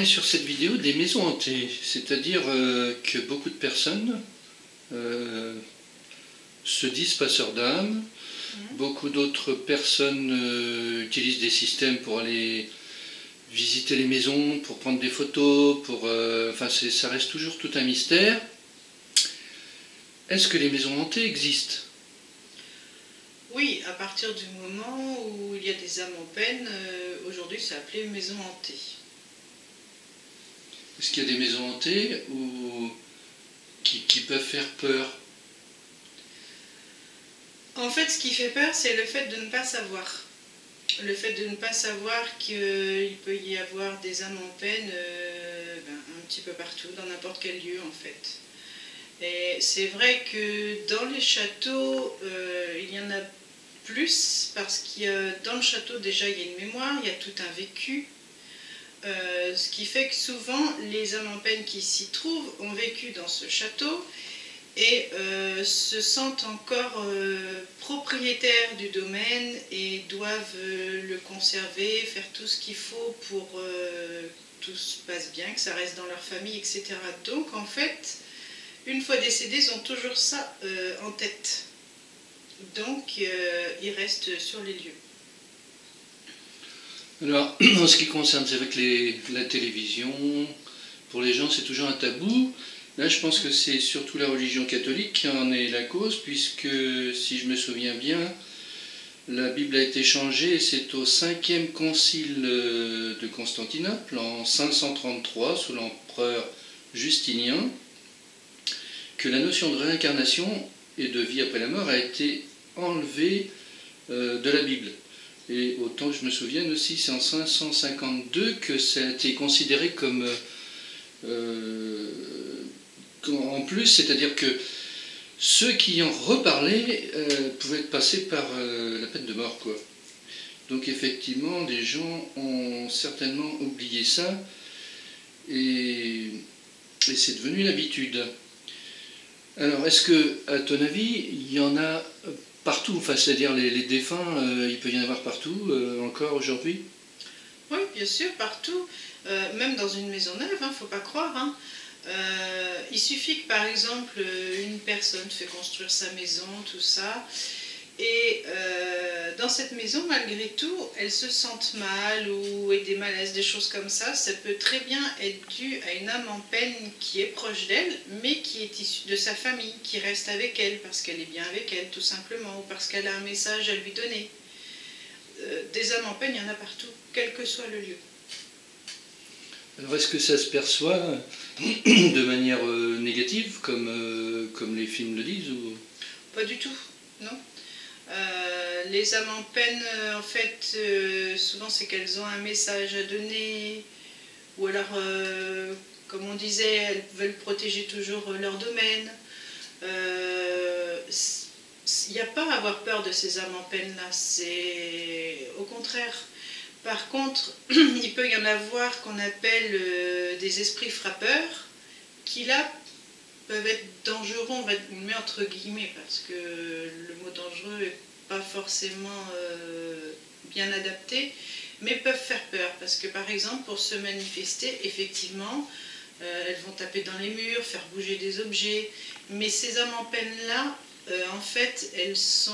parler sur cette vidéo des maisons hantées, c'est-à-dire que beaucoup de personnes se disent passeurs d'âme, beaucoup d'autres personnes utilisent des systèmes pour aller visiter les maisons, pour prendre des photos, enfin ça reste toujours tout un mystère. Est-ce que les maisons hantées existent? Oui, à partir du moment où il y a des âmes en peine, aujourd'hui c'est appelé maison hantée. Est-ce qu'il y a des maisons hantées qui peuvent faire peur? En fait, ce qui fait peur, c'est le fait de ne pas savoir. Le fait de ne pas savoir qu'il peut y avoir des âmes en peine un petit peu partout, dans n'importe quel lieu en fait. Et c'est vrai que dans les châteaux, il y en a plus, parce que dans le château déjà il y a une mémoire, il y a tout un vécu. Ce qui fait que souvent les âmes en peine qui s'y trouvent ont vécu dans ce château et se sentent encore propriétaires du domaine et doivent le conserver, faire tout ce qu'il faut pour que tout se passe bien, que ça reste dans leur famille, etc. Donc en fait, une fois décédés, ils ont toujours ça en tête. Donc ils restent sur les lieux. Alors, en ce qui concerne, c'est vrai que la télévision, pour les gens, c'est toujours un tabou. Là, je pense que c'est surtout la religion catholique qui en est la cause, puisque, si je me souviens bien, la Bible a été changée, c'est au 5e concile de Constantinople, en 533, sous l'empereur Justinien, que la notion de réincarnation et de vie après la mort a été enlevée de la Bible. Et autant que je me souvienne aussi, c'est en 552 que ça a été considéré comme en plus, c'est-à-dire que ceux qui en reparlaient pouvaient être passés par la peine de mort, quoi. Donc effectivement, les gens ont certainement oublié ça, et c'est devenu l'habitude. Alors, est-ce que, à ton avis, il y en a partout, enfin, c'est-à-dire les défunts, il peut y en avoir partout, encore aujourd'hui? Oui, bien sûr, partout, même dans une maison neuve, il ne faut pas croire. Hein. Il suffit que, par exemple, une personne fait construire sa maison, tout ça, et dans cette maison, malgré tout, elle se sente mal ou ait des malaises, des choses comme ça peut très bien être dû à une âme en peine qui est proche d'elle, mais qui est issue de sa famille, qui reste avec elle, parce qu'elle est bien avec elle, tout simplement, ou parce qu'elle a un message à lui donner. Des âmes en peine, il y en a partout, quel que soit le lieu. Alors, est-ce que ça se perçoit de manière négative, comme les films le disent, ou... Pas du tout, non. Les âmes en peine, en fait, souvent c'est qu'elles ont un message à donner, ou alors, comme on disait, elles veulent protéger toujours leur domaine. Il n'y a pas à avoir peur de ces âmes en peine-là, c'est au contraire. Par contre, il peut y en avoir qu'on appelle des esprits frappeurs, qui là peuvent être dangereux, on va le mettre entre guillemets, parce que le mot dangereux n'est pas forcément bien adapté, mais peuvent faire peur, parce que par exemple, pour se manifester, effectivement, elles vont taper dans les murs, faire bouger des objets, mais ces âmes en peine-là, en fait, elles sont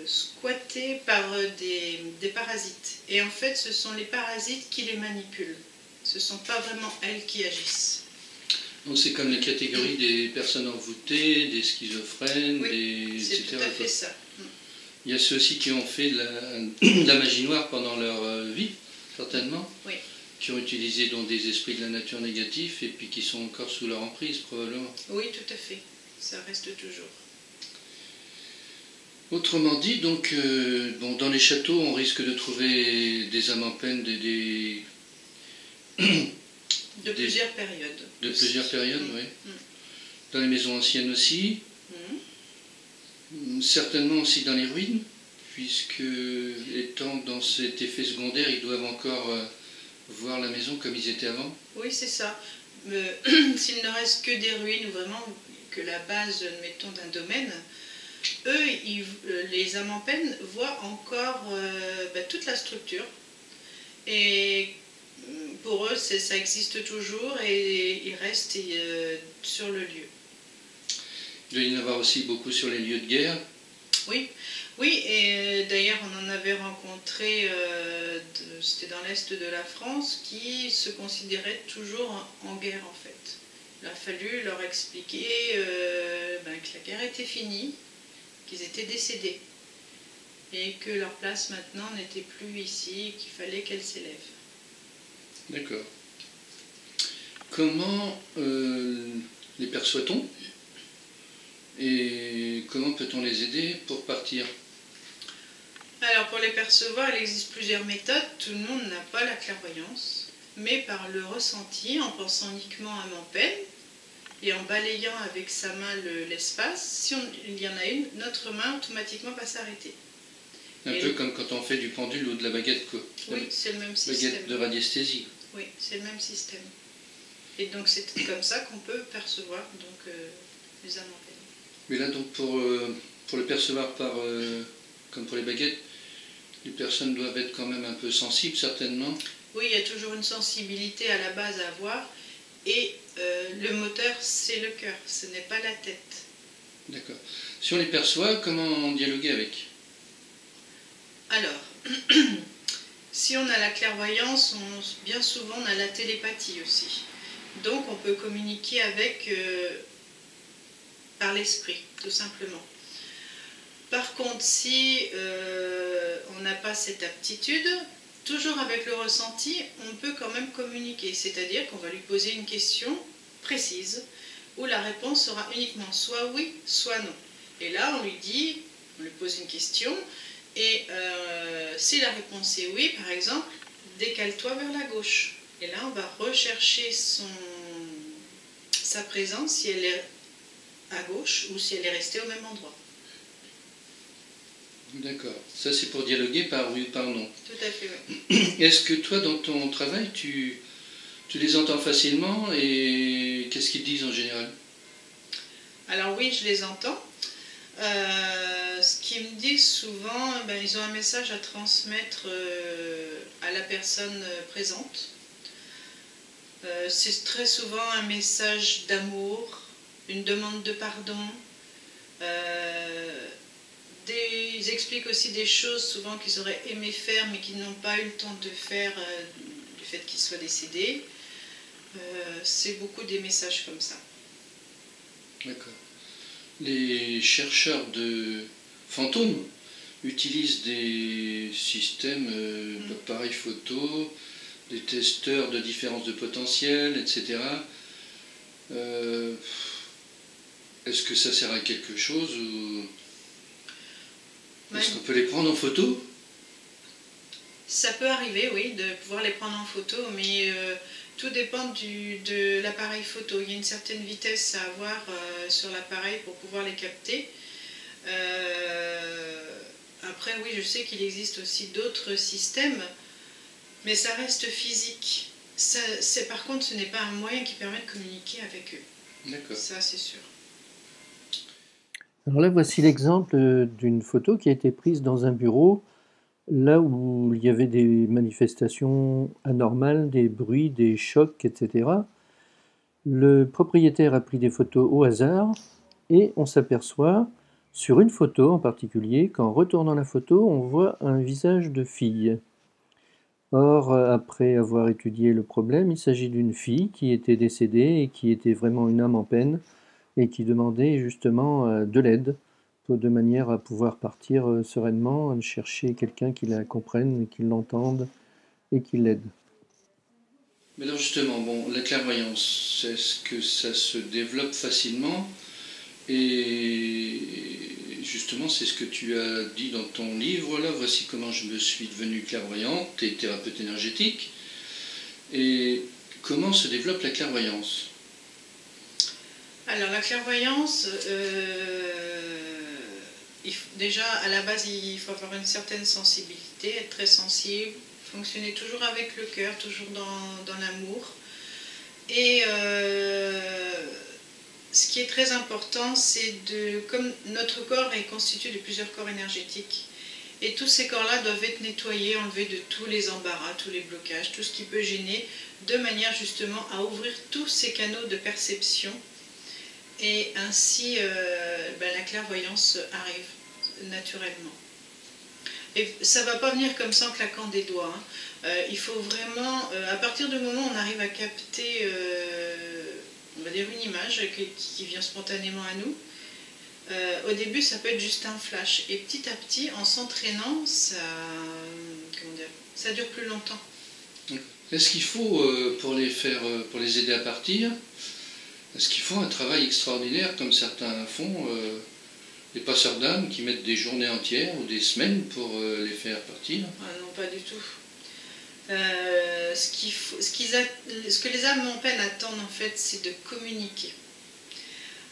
squattées par des parasites. Et en fait, ce sont les parasites qui les manipulent. Ce ne sont pas vraiment elles qui agissent. Donc c'est comme les catégories des personnes envoûtées, des schizophrènes, oui, c'est tout à fait ça. Il y a ceux aussi qui ont fait de la magie noire pendant leur vie, certainement. Oui. Qui ont utilisé donc des esprits de la nature négatifs et puis qui sont encore sous leur emprise, probablement. Oui, tout à fait. Ça reste toujours. Autrement dit, donc, bon, dans les châteaux, on risque de trouver des âmes en peine, de plusieurs périodes. De plusieurs périodes, oui. Dans les maisons anciennes aussi. Certainement aussi dans les ruines, puisque étant dans cet effet secondaire, ils doivent encore voir la maison comme ils étaient avant. Oui, c'est ça. S'il ne reste que des ruines, ou vraiment que la base, mettons, d'un domaine, eux, les âmes en peine voient encore toute la structure. Et pour eux, ça existe toujours et ils restent sur le lieu. Il doit y en avoir aussi beaucoup sur les lieux de guerre. Oui, oui, et d'ailleurs on en avait rencontré, c'était dans l'est de la France, qui se considéraient toujours en guerre en fait. Il a fallu leur expliquer que la guerre était finie, qu'ils étaient décédés et que leur place maintenant n'était plus ici, qu'il fallait qu'elle s'élève. D'accord. Comment les perçoit-on et comment peut-on les aider pour partir? Alors pour les percevoir, il existe plusieurs méthodes. Tout le monde n'a pas la clairvoyance, mais par le ressenti, en pensant uniquement à mon peine et en balayant avec sa main l'espace, si il y en a une, notre main automatiquement va s'arrêter. Un peu comme quand on fait du pendule ou de la baguette, quoi. Oui, c'est le même système. Baguette de radiesthésie. Oui, c'est le même système. Et donc c'est comme ça qu'on peut percevoir donc, les âmes en peine. Mais là, donc, pour le percevoir comme pour les baguettes, les personnes doivent être quand même un peu sensibles, certainement. Oui, il y a toujours une sensibilité à la base à avoir. Et le moteur, c'est le cœur, ce n'est pas la tête. D'accord. Si on les perçoit, comment dialoguer avec? Alors, si on a la clairvoyance, bien souvent on a la télépathie aussi. Donc on peut communiquer avec par l'esprit, tout simplement. Par contre, si on n'a pas cette aptitude, toujours avec le ressenti, on peut quand même communiquer. C'est-à-dire qu'on va lui poser une question précise, où la réponse sera uniquement soit oui, soit non. Et là, on lui pose une question, et si la réponse est oui, par exemple, décale-toi vers la gauche. Et là, on va rechercher sa présence, si elle est à gauche ou si elle est restée au même endroit. D'accord. Ça, c'est pour dialoguer par oui ou par non. Tout à fait, oui. Est-ce que toi, dans ton travail, tu les entends facilement et qu'est-ce qu'ils disent en général? Alors oui, je les entends. Ce qu'ils me disent souvent, ils ont un message à transmettre à la personne présente. C'est très souvent un message d'amour, une demande de pardon. Ils expliquent aussi des choses souvent qu'ils auraient aimé faire mais qu'ils n'ont pas eu le temps de faire du fait qu'ils soient décédés. C'est beaucoup des messages comme ça. D'accord. Les chercheurs de fantômes utilisent des systèmes d'appareils photo, des testeurs de différence de potentiel, etc. Est-ce que ça sert à quelque chose ou est-ce qu'on peut les prendre en photo? Ça peut arriver, oui, de pouvoir les prendre en photo, mais tout dépend de l'appareil photo. Il y a une certaine vitesse à avoir sur l'appareil pour pouvoir les capter. Après, oui, je sais qu'il existe aussi d'autres systèmes, mais ça reste physique. Par contre, ce n'est pas un moyen qui permet de communiquer avec eux. D'accord. Ça, c'est sûr. Alors là, voici l'exemple d'une photo qui a été prise dans un bureau, là où il y avait des manifestations anormales, des bruits, des chocs, etc. Le propriétaire a pris des photos au hasard et on s'aperçoit, sur une photo en particulier, qu'en retournant la photo, on voit un visage de fille. Or, après avoir étudié le problème, il s'agit d'une fille qui était décédée et qui était vraiment une âme en peine et qui demandait justement de l'aide, de manière à pouvoir partir sereinement, chercher quelqu'un qui la comprenne, qui l'entende et qui l'aide. Mais alors justement, bon, la clairvoyance, est-ce que ça se développe facilement? Et justement, c'est ce que tu as dit dans ton livre, là, voici comment je me suis devenue clairvoyante et thérapeute énergétique. Et comment se développe la clairvoyance? Alors la clairvoyance, déjà à la base il faut avoir une certaine sensibilité, être très sensible, fonctionner toujours avec le cœur, toujours dans l'amour. Et ce qui est très important, c'est comme notre corps est constitué de plusieurs corps énergétiques, Et tous ces corps-là doivent être nettoyés, enlevés de tous les embarras, tous les blocages, tout ce qui peut gêner, de manière justement à ouvrir tous ces canaux de perception. Et ainsi, la clairvoyance arrive naturellement. Et ça ne va pas venir comme ça en claquant des doigts. Hein. Il faut vraiment, à partir du moment où on arrive à capter, on va dire une image qui vient spontanément à nous, au début ça peut être juste un flash. Et petit à petit, en s'entraînant, ça dure plus longtemps. Est-ce qu'il faut, pour les aider à partir, est-ce qu'il faut un travail extraordinaire comme certains font les passeurs d'âmes qui mettent des journées entières ou des semaines pour les faire partir? Ah non, pas du tout. Ce que les âmes en peine attendent en fait, c'est de communiquer.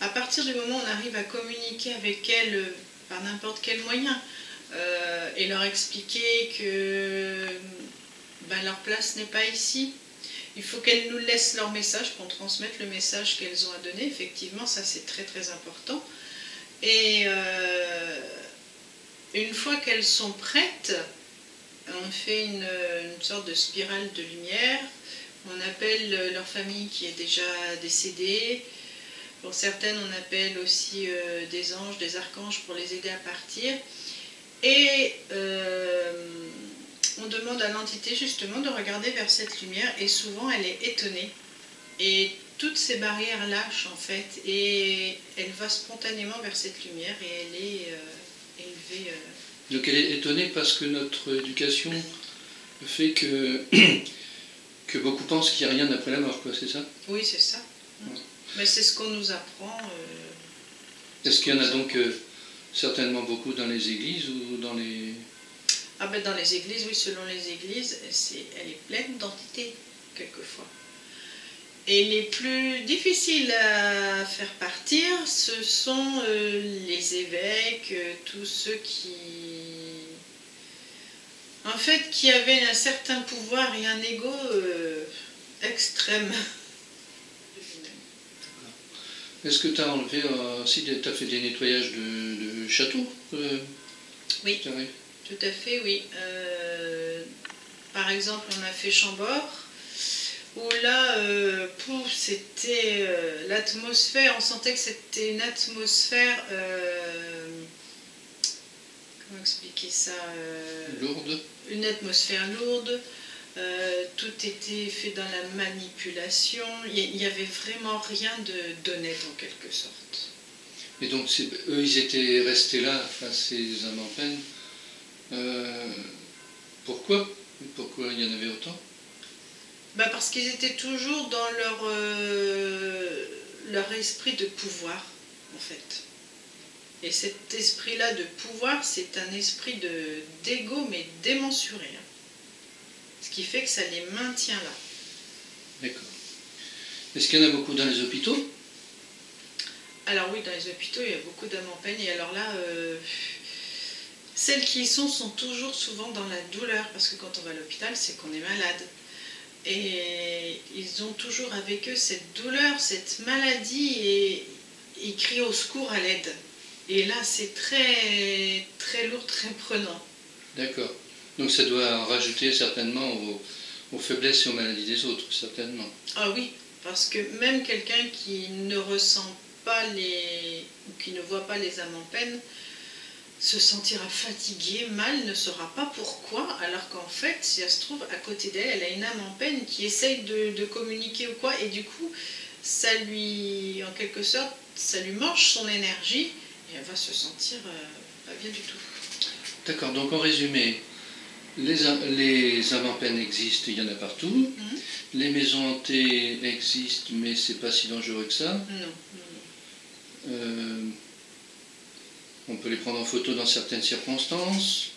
À partir du moment où on arrive à communiquer avec elles par n'importe quel moyen et leur expliquer que leur place n'est pas ici, il faut qu'elles nous laissent leur message, qu'on transmette le message qu'elles ont à donner. Effectivement, ça c'est très très important. Et une fois qu'elles sont prêtes, on fait une sorte de spirale de lumière. On appelle leur famille qui est déjà décédée. Pour certaines, on appelle aussi des anges, des archanges pour les aider à partir. Et on demande à l'entité justement de regarder vers cette lumière et souvent elle est étonnée. Et toutes ces barrières lâchent en fait et elle va spontanément vers cette lumière et elle est élevée. Donc elle est étonnée parce que notre éducation fait que beaucoup pensent qu'il n'y a rien après la mort, quoi, c'est ça? Oui, c'est ça. Ouais. Mais c'est ce qu'on nous apprend. Est-ce qu'il y en a donc certainement beaucoup dans les églises ou dans les... Ah ben dans les églises, oui, selon les églises, elle est pleine d'entités, quelquefois. Et les plus difficiles à faire partir, ce sont les évêques, tous ceux qui... En fait, qui avaient un certain pouvoir et un ego extrême. Est-ce que tu as enlevé aussi, tu as fait des nettoyages de châteaux Oui, tout à fait, oui. Par exemple, on a fait Chambord, où là, c'était l'atmosphère, on sentait que c'était une atmosphère, comment expliquer ça, lourde. Une atmosphère lourde, tout était fait dans la manipulation, il n'y avait vraiment rien d'honnête en quelque sorte. Et donc eux, ils étaient restés là, ces âmes en peine. Pourquoi il y en avait autant? Parce qu'ils étaient toujours dans leur esprit de pouvoir, en fait. Et cet esprit-là de pouvoir, c'est un esprit d'ego, mais démesuré. Hein. Ce qui fait que ça les maintient là. D'accord. Est-ce qu'il y en a beaucoup dans les hôpitaux? Alors oui, dans les hôpitaux, il y a beaucoup d'âmes en peine. Et alors là, celles qui y sont toujours souvent dans la douleur. Parce que quand on va à l'hôpital, c'est qu'on est malade. Et ils ont toujours avec eux cette douleur, cette maladie, et ils crient au secours, à l'aide. Et là, c'est très, très lourd, très prenant. D'accord. Donc ça doit rajouter certainement aux faiblesses et aux maladies des autres, certainement. Ah oui, parce que même quelqu'un qui ne ressent pas ou qui ne voit pas les âmes en peine, se sentira fatiguée, mal, ne saura pas pourquoi, alors qu'en fait, si elle se trouve à côté d'elle, elle a une âme en peine qui essaye de communiquer ou quoi, et du coup, ça lui, en quelque sorte, ça lui mange son énergie, et elle va se sentir pas bien du tout. D'accord, donc en résumé, les âmes en peine existent, il y en a partout. Les maisons hantées existent, mais c'est pas si dangereux que ça. Non. On peut les prendre en photo dans certaines circonstances.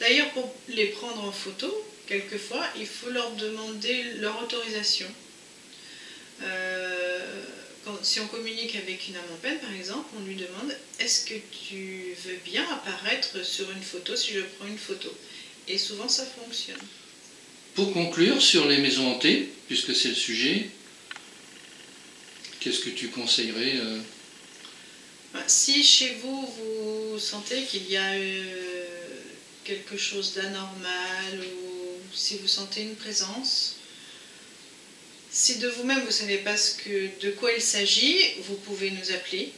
D'ailleurs, pour les prendre en photo, quelquefois, il faut leur demander leur autorisation. Si on communique avec une âme en peine, par exemple, on lui demande « Est-ce que tu veux bien apparaître sur une photo si je prends une photo ?» Et souvent, ça fonctionne. Pour conclure sur les maisons hantées, puisque c'est le sujet, qu'est-ce que tu conseillerais Si chez vous, vous vous sentez qu'il y a quelque chose d'anormal ou si vous sentez une présence, si de vous-même vous ne savez pas de quoi il s'agit, vous pouvez nous appeler.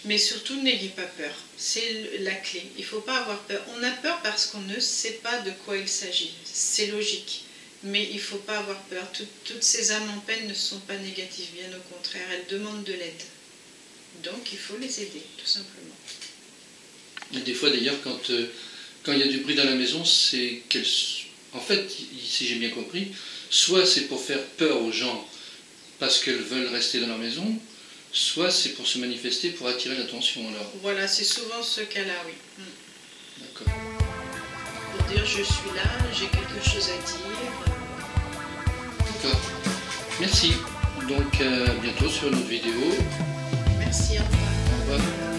Mais surtout, n'ayez pas peur. C'est la clé. Il ne faut pas avoir peur. On a peur parce qu'on ne sait pas de quoi il s'agit. C'est logique. Mais il ne faut pas avoir peur. Toutes ces âmes en peine ne sont pas négatives. Bien au contraire, elles demandent de l'aide. Donc, il faut les aider, tout simplement. Et des fois, d'ailleurs, quand il y a du bruit dans la maison, c'est qu'elles... En fait, si j'ai bien compris, soit c'est pour faire peur aux gens parce qu'elles veulent rester dans leur maison, soit c'est pour se manifester, pour attirer l'attention alors. Voilà, c'est souvent ce cas-là, oui. D'accord. Pour dire je suis là, j'ai quelque chose à dire. D'accord. Merci. Donc à bientôt sur une autre vidéo. Merci, au revoir. Au revoir.